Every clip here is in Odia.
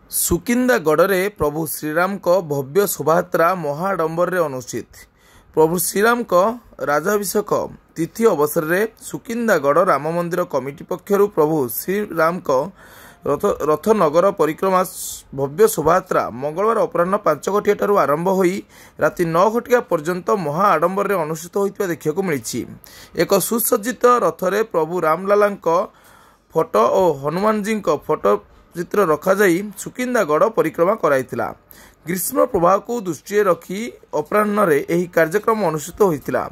ସୁକିନ୍ଦାଗଡ଼ରେ ପ୍ରଭୁ ଶ୍ରୀରାମଙ୍କ ଭବ୍ୟ ଶୋଭାଯାତ୍ରା ମହାଡମ୍ବରରେ ଅନୁଷ୍ଠିତ। ପ୍ରଭୁ ଶ୍ରୀରାମଙ୍କ ରାଜାଭିଷେକ ତିଥି ଅବସରରେ ସୁକିନ୍ଦାଗଡ଼ ରାମ ମନ୍ଦିର କମିଟି ପକ୍ଷରୁ ପ୍ରଭୁ ଶ୍ରୀରାମଙ୍କ ରଥନଗର ପରିକ୍ରମା ଭବ୍ୟ ଶୋଭାଯାତ୍ରା ମଙ୍ଗଳବାର ଅପରାହ୍ନ 5 ଠାରୁ ଆରମ୍ଭ ହୋଇ ରାତି 9 ପର୍ଯ୍ୟନ୍ତ ମହା ଆଡମ୍ବରରେ ଅନୁଷ୍ଠିତ ହୋଇଥିବା ଦେଖିବାକୁ ମିଳିଛି। ଏକ ସୁସଜ୍ଜିତ ରଥରେ ପ୍ରଭୁ ରାମଲାଲାଙ୍କ ଫଟୋ ଓ ହନୁମାନଜୀଙ୍କ ଫଟୋ ଚିତ୍ର ରଖାଯାଇ ସୁକିନ୍ଦାଗଡ଼ ପରିକ୍ରମା କରାଯାଇଥିଲା। ଗ୍ରୀଷ୍ମ ପ୍ରବାହକୁ ଦୃଷ୍ଟିରେ ରଖି ଅପରାହ୍ନରେ ଏହି କାର୍ଯ୍ୟକ୍ରମ ଅନୁଷ୍ଠିତ ହୋଇଥିଲା,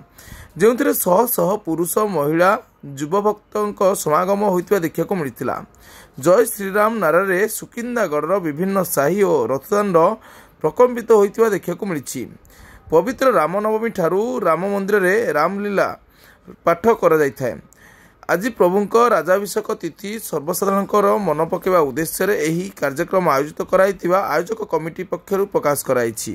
ଯେଉଁଥିରେ ଶହ ଶହ ପୁରୁଷ, ମହିଳା, ଯୁବଭକ୍ତଙ୍କ ସମାଗମ ହୋଇଥିବା ଦେଖିବାକୁ ମିଳିଥିଲା। ଜୟ ଶ୍ରୀରାମ ନାରାରେ ସୁକିନ୍ଦାଗଡ଼ର ବିଭିନ୍ନ ସାହି ଓ ରଥଦାଣ୍ଡ ପ୍ରକମ୍ପିତ ହୋଇଥିବା ଦେଖିବାକୁ ମିଳିଛି। ପବିତ୍ର ରାମନବମୀ ଠାରୁ ରାମ ମନ୍ଦିରରେ ରାମଲୀଳା ପାଠ କରାଯାଇଥାଏ। ଆଜି ପ୍ରଭୁଙ୍କ ରାଜାଭିଷେକ ତିଥି ସର୍ବସାଧାରଣଙ୍କର ମନ ପକାଇବା ଉଦ୍ଦେଶ୍ୟରେ ଏହି କାର୍ଯ୍ୟକ୍ରମ ଆୟୋଜିତ କରାଯାଇଥିବା ଆୟୋଜକ କମିଟି ପକ୍ଷରୁ ପ୍ରକାଶ କରାଯାଇଛି।